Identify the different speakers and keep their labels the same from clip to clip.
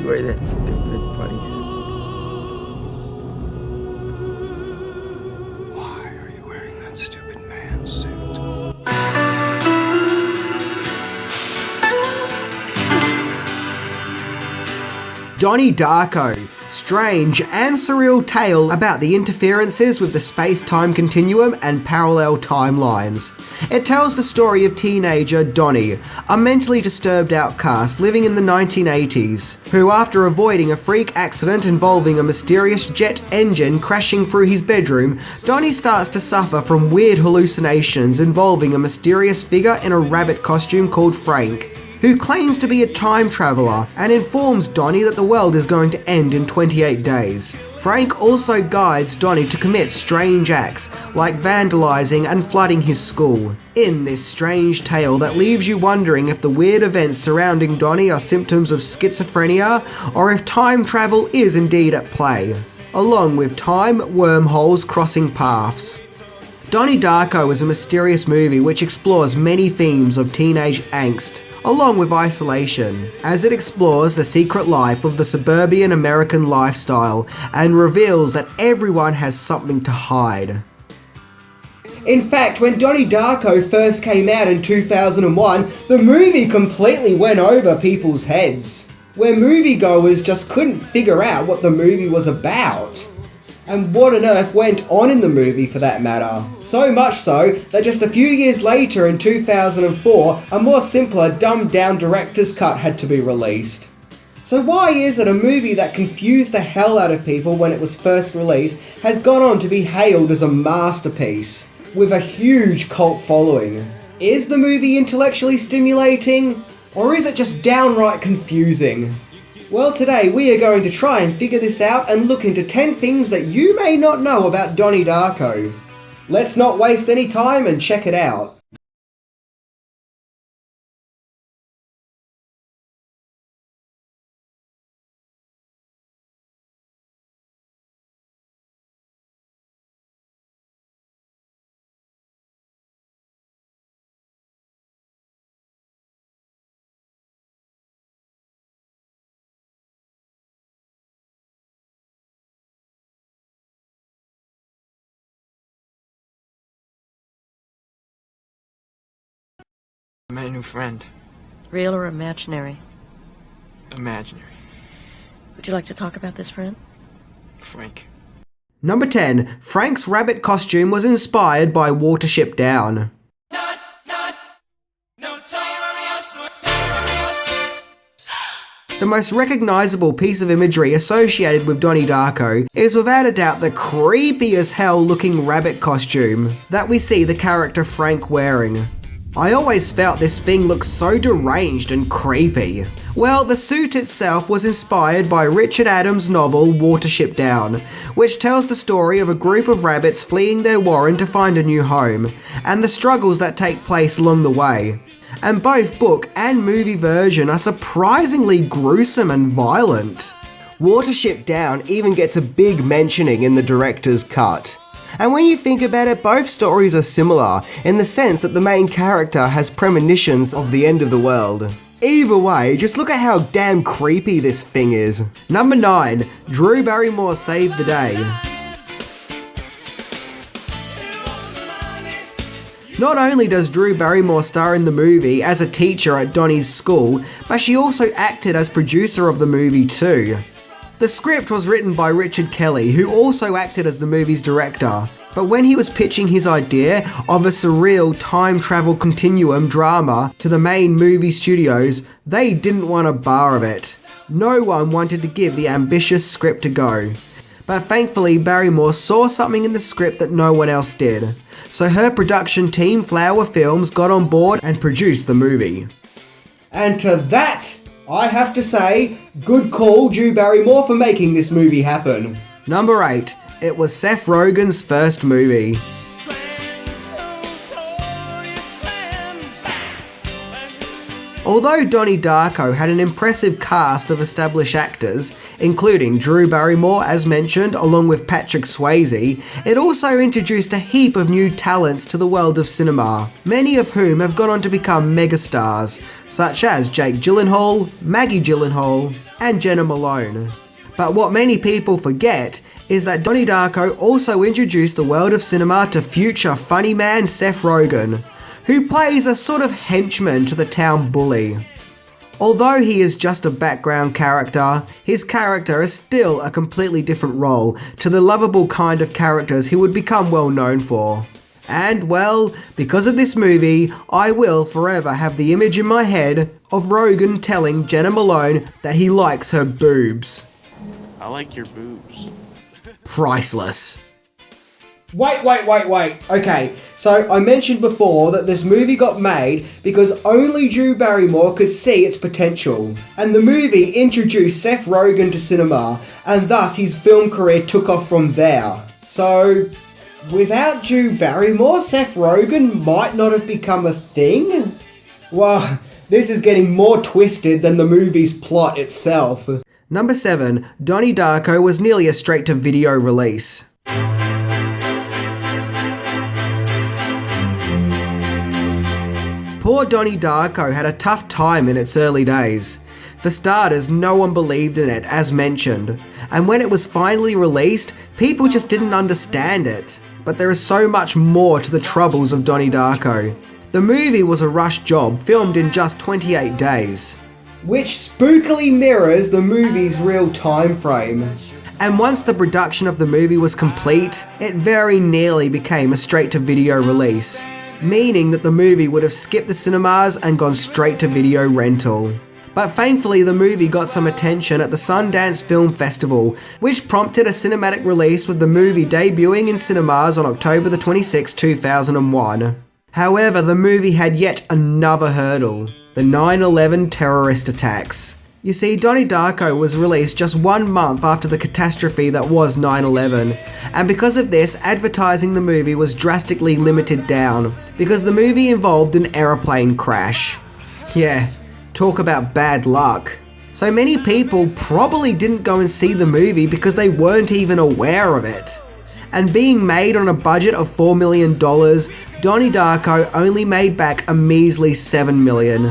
Speaker 1: wear that stupid bodysuit?
Speaker 2: Why are you wearing that stupid man suit?
Speaker 3: Donnie Darko. Strange and surreal tale about the interferences with the space-time continuum and parallel timelines. It tells the story of teenager Donnie, a mentally disturbed outcast living in the 1980s, who after avoiding a freak accident involving a mysterious jet engine crashing through his bedroom, Donnie starts to suffer from weird hallucinations involving a mysterious figure in a rabbit costume called Frank, who claims to be a time traveller and informs Donnie that the world is going to end in 28 days. Frank also guides Donnie to commit strange acts, like vandalising and flooding his school, in this strange tale that leaves you wondering if the weird events surrounding Donnie are symptoms of schizophrenia, or if time travel is indeed at play, along with time wormholes crossing paths. Donnie Darko is a mysterious movie which explores many themes of teenage angst, along with isolation, as it explores the secret life of the suburban American lifestyle and reveals that everyone has something to hide. In fact, when Donnie Darko first came out in 2001, the movie completely went over people's heads, where moviegoers just couldn't figure out what the movie was about. And what on earth went on in the movie for that matter. So much so that just a few years later in 2004, a more simpler, dumbed down director's cut had to be released. So why is it a movie that confused the hell out of people when it was first released has gone on to be hailed as a masterpiece, with a huge cult following? Is the movie intellectually stimulating? Or is it just downright confusing? Well, today we are going to try and figure this out and look into 10 things that you may not know about Donnie Darko. Let's not waste any time and check it out.
Speaker 1: I met a new friend.
Speaker 4: Real or imaginary?
Speaker 1: Imaginary.
Speaker 4: Would you like to talk about this friend?
Speaker 1: Frank.
Speaker 3: Number 10. Frank's rabbit costume was inspired by Watership Down. The most recognisable piece of imagery associated with Donnie Darko is without a doubt the creepy as hell looking rabbit costume that we see the character Frank wearing. I always felt this thing looked so deranged and creepy. Well, the suit itself was inspired by Richard Adams' novel Watership Down, which tells the story of a group of rabbits fleeing their warren to find a new home, and the struggles that take place along the way. And both book and movie version are surprisingly gruesome and violent. Watership Down even gets a big mentioning in the director's cut. And when you think about it, both stories are similar, in the sense that the main character has premonitions of the end of the world. Either way, just look at how damn creepy this thing is. Number 9. Drew Barrymore saved the day. Not only does Drew Barrymore star in the movie as a teacher at Donnie's school, but she also acted as producer of the movie too. The script was written by Richard Kelly, who also acted as the movie's director, but when he was pitching his idea of a surreal time travel continuum drama to the main movie studios, they didn't want a bar of it. No one wanted to give the ambitious script a go. But thankfully Barrymore saw something in the script that no one else did, so her production team Flower Films got on board and produced the movie. And to that, I have to say, good call Drew Barrymore for making this movie happen. Number 8. It was Seth Rogen's first movie. Although Donnie Darko had an impressive cast of established actors, including Drew Barrymore as mentioned, along with Patrick Swayze, it also introduced a heap of new talents to the world of cinema, many of whom have gone on to become megastars, such as Jake Gyllenhaal, Maggie Gyllenhaal, and Jenna Malone. But what many people forget is that Donnie Darko also introduced the world of cinema to future funny man Seth Rogen, who plays a sort of henchman to the town bully. Although he is just a background character, his character is still a completely different role to the lovable kind of characters he would become well known for. And well, because of this movie, I will forever have the image in my head of Rogen telling Jenna Malone that he likes her boobs.
Speaker 5: I like your boobs.
Speaker 3: Priceless. Wait. Okay, so I mentioned before that this movie got made because only Drew Barrymore could see its potential. And the movie introduced Seth Rogen to cinema, and thus his film career took off from there. So, without Drew Barrymore, Seth Rogen might not have become a thing? Well, this is getting more twisted than the movie's plot itself. Number 7, Donnie Darko was nearly a straight-to-video release. Poor Donnie Darko had a tough time in its early days. For starters, no one believed in it, as mentioned, and when it was finally released, people just didn't understand it. But there is so much more to the troubles of Donnie Darko. The movie was a rush job, filmed in just 28 days, which spookily mirrors the movie's real time frame. And once the production of the movie was complete, it very nearly became a straight-to-video release, meaning that the movie would have skipped the cinemas and gone straight to video rental. But thankfully the movie got some attention at the Sundance Film Festival, which prompted a cinematic release with the movie debuting in cinemas on October the 26th, 2001. However, the movie had yet another hurdle: the 9/11 terrorist attacks. You see, Donnie Darko was released just 1 month after the catastrophe that was 9/11, and because of this, advertising the movie was drastically limited down, because the movie involved an aeroplane crash. Yeah, talk about bad luck. So many people probably didn't go and see the movie because they weren't even aware of it. And being made on a budget of $4 million, Donnie Darko only made back a measly $7 million.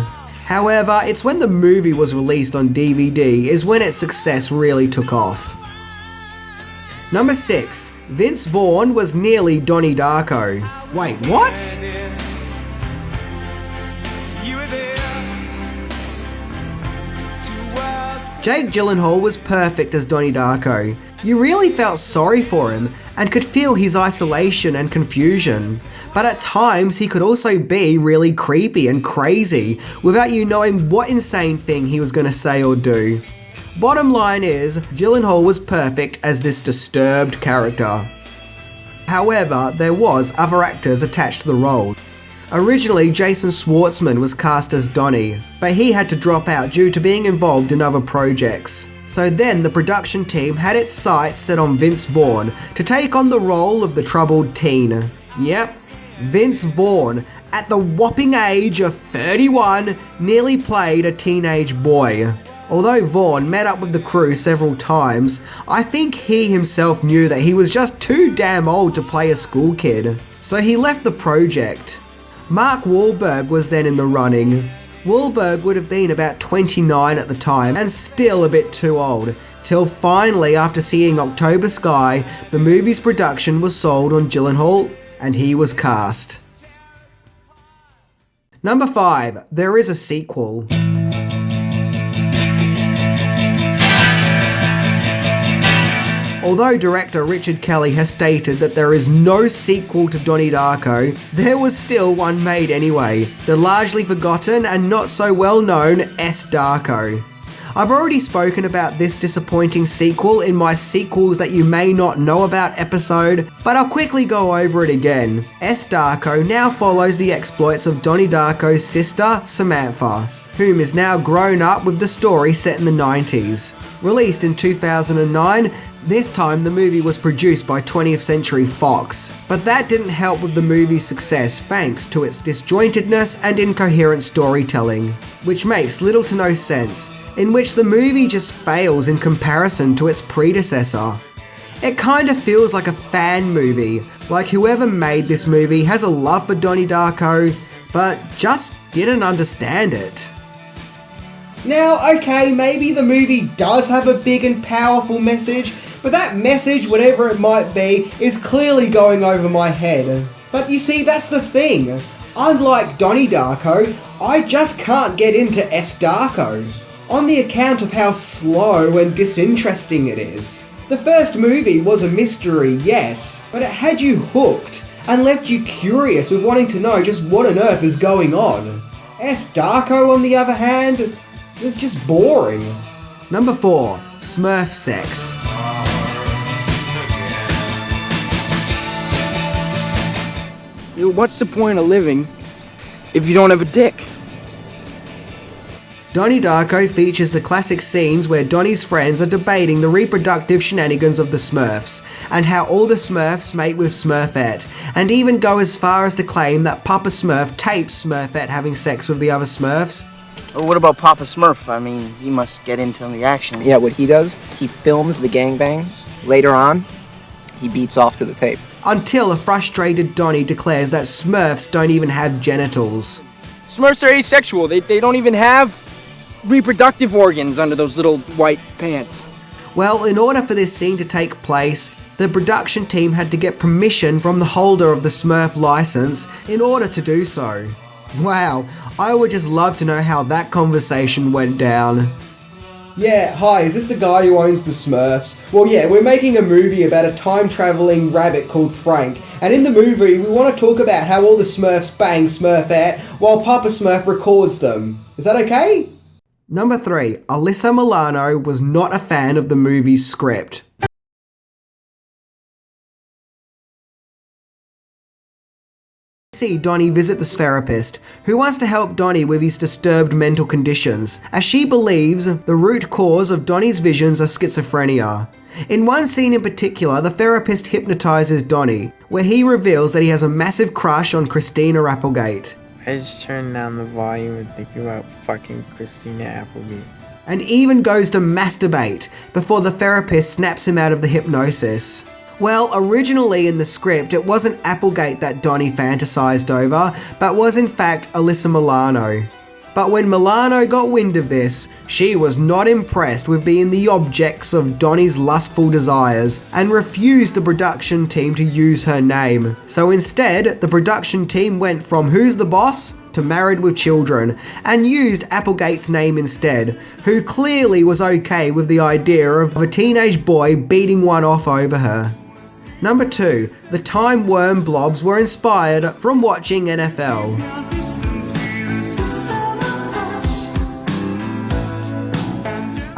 Speaker 3: However, it's when the movie was released on DVD is when its success really took off. Number 6, Vince Vaughn was nearly Donnie Darko. Wait, what? Jake Gyllenhaal was perfect as Donnie Darko. You really felt sorry for him and could feel his isolation and confusion. But at times he could also be really creepy and crazy without you knowing what insane thing he was going to say or do. Bottom line is, Gyllenhaal was perfect as this disturbed character. However, there was other actors attached to the role. Originally, Jason Schwartzman was cast as Donnie, but he had to drop out due to being involved in other projects. So then the production team had its sights set on Vince Vaughn to take on the role of the troubled teen. Yep, Vince Vaughn, at the whopping age of 31, nearly played a teenage boy. Although Vaughn met up with the crew several times, I think he himself knew that he was just too damn old to play a school kid, so he left the project. Mark Wahlberg was then in the running. Wahlberg would have been about 29 at the time and still a bit too old, till finally, after seeing October Sky, the movie's production was sold on Gyllenhaal and he was cast. Number 5, there is a sequel. Although director Richard Kelly has stated that there is no sequel to Donnie Darko, there was still one made anyway, the largely forgotten and not so well known S. Darko. I've already spoken about this disappointing sequel in my sequels that you may not know about episode, but I'll quickly go over it again. S. Darko now follows the exploits of Donnie Darko's sister, Samantha, whom is now grown up with the story set in the 90s. Released in 2009, this time the movie was produced by 20th Century Fox, but that didn't help with the movie's success thanks to its disjointedness and incoherent storytelling, which makes little to no sense, in which the movie just fails in comparison to its predecessor. It kinda feels like a fan movie, like whoever made this movie has a love for Donnie Darko, but just didn't understand it. Now, okay, maybe the movie does have a big and powerful message, but that message, whatever it might be, is clearly going over my head. But you see, that's the thing. Unlike Donnie Darko, I just can't get into S. Darko, on the account of how slow and disinteresting it is. The first movie was a mystery, yes, but it had you hooked and left you curious with wanting to know just what on earth is going on. S. Darko, on the other hand, was just boring. Number 4. Smurf sex.
Speaker 1: What's the point of living if you don't have a dick?
Speaker 3: Donnie Darko features the classic scenes where Donnie's friends are debating the reproductive shenanigans of the Smurfs, and how all the Smurfs mate with Smurfette, and even go as far as to claim that Papa Smurf tapes Smurfette having sex with the other Smurfs.
Speaker 6: Well, what about Papa Smurf? I mean, he must get into the action.
Speaker 7: Yeah, what he does, he films the gangbang. Later on, he beats off to the tape.
Speaker 3: Until a frustrated Donnie declares that Smurfs don't even have genitals.
Speaker 7: Smurfs are asexual. They don't even have reproductive organs under those little white pants.
Speaker 3: Well, in order for this scene to take place, the production team had to get permission from the holder of the Smurf license in order to do so. Wow, I would just love to know how that conversation went down. Yeah, hi, is this the guy who owns the Smurfs? Well, yeah, we're making a movie about a time-travelling rabbit called Frank, and in the movie we want to talk about how all the Smurfs bang Smurfette while Papa Smurf records them. Is that okay? Number 3. Alyssa Milano was not a fan of the movie's script. See Donnie visit the therapist, who wants to help Donnie with his disturbed mental conditions, as she believes the root cause of Donnie's visions are schizophrenia. In one scene in particular, the therapist hypnotizes Donnie, where he reveals that he has a massive crush on Christina Applegate.
Speaker 1: I just turned down the volume and thinking about fucking Christina Applegate.
Speaker 3: And even goes to masturbate before the therapist snaps him out of the hypnosis. Well, originally in the script, it wasn't Applegate that Donnie fantasized over, but was in fact Alyssa Milano. But when Milano got wind of this, she was not impressed with being the objects of Donnie's lustful desires, and refused the production team to use her name. So instead, the production team went from Who's the Boss to Married with Children, and used Applegate's name instead, who clearly was okay with the idea of a teenage boy beating one off over her. Number 2. The time worm blobs were inspired from watching NFL.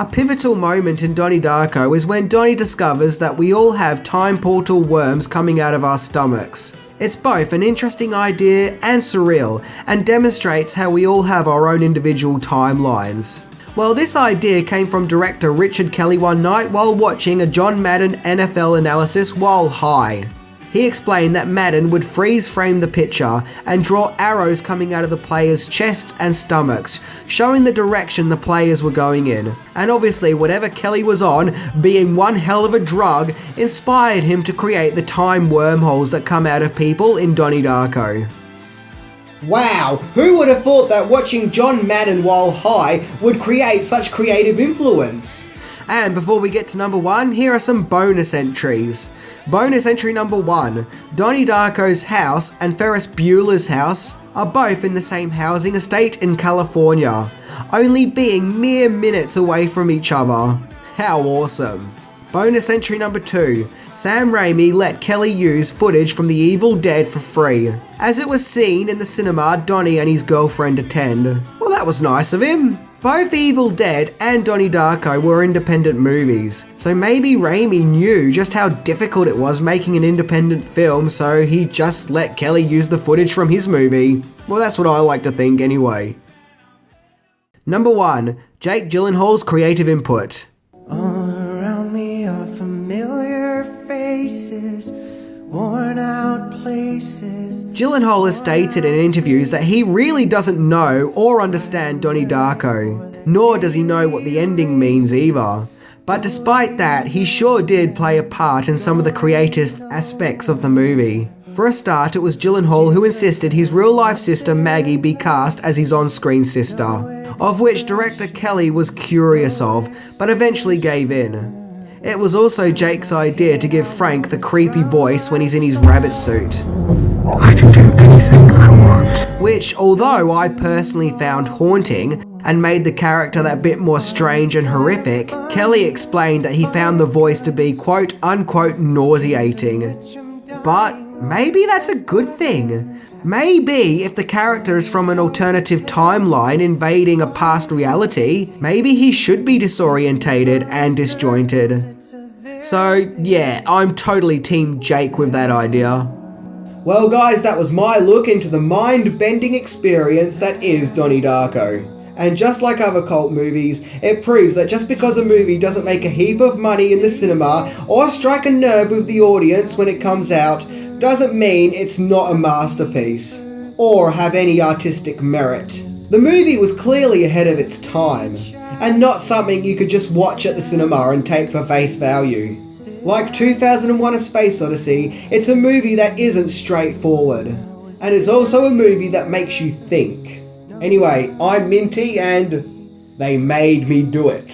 Speaker 3: A pivotal moment in Donnie Darko is when Donnie discovers that we all have time portal worms coming out of our stomachs. It's both an interesting idea and surreal, and demonstrates how we all have our own individual timelines. Well, this idea came from director Richard Kelly one night while watching a John Madden NFL analysis while high. He explained that Madden would freeze frame the picture and draw arrows coming out of the players' chests and stomachs, showing the direction the players were going in. And obviously whatever Kelly was on, being one hell of a drug, inspired him to create the time wormholes that come out of people in Donnie Darko. Wow, who would have thought that watching John Madden while high would create such creative influence? And before we get to number 1, here are some bonus entries. Bonus entry number 1, Donnie Darko's house and Ferris Bueller's house are both in the same housing estate in California, only being mere minutes away from each other. How awesome. Bonus entry number 2, Sam Raimi let Kelly use footage from The Evil Dead for free, as it was seen in the cinema Donnie and his girlfriend attend. Well, that was nice of him. Both Evil Dead and Donnie Darko were independent movies, so maybe Raimi knew just how difficult it was making an independent film, so he just let Kelly use the footage from his movie. Well, that's what I like to think anyway. Number 1, Jake Gyllenhaal's creative input.
Speaker 8: All around me are familiar faces, worn out places.
Speaker 3: Gyllenhaal has stated in interviews that he really doesn't know or understand Donnie Darko, nor does he know what the ending means either. But despite that, he sure did play a part in some of the creative aspects of the movie. For a start, it was Gyllenhaal who insisted his real-life sister Maggie be cast as his on-screen sister. of which director Kelly was curious of, but eventually gave in. It was also Jake's idea to give Frank the creepy voice when he's in his rabbit suit.
Speaker 2: I can do anything I want.
Speaker 3: Which, although I personally found haunting and made the character that bit more strange and horrific, Kelly explained that he found the voice to be quote unquote nauseating. But maybe that's a good thing. Maybe if the character is from an alternative timeline invading a past reality, maybe he should be disorientated and disjointed. So yeah, I'm totally team Jake with that idea. Well guys, that was my look into the mind-bending experience that is Donnie Darko. And just like other cult movies, it proves that just because a movie doesn't make a heap of money in the cinema or strike a nerve with the audience when it comes out, doesn't mean it's not a masterpiece or have any artistic merit. The movie was clearly ahead of its time and not something you could just watch at the cinema and take for face value. Like 2001: A Space Odyssey, it's a movie that isn't straightforward, and it's also a movie that makes you think. Anyway, I'm Minty and they made me do it.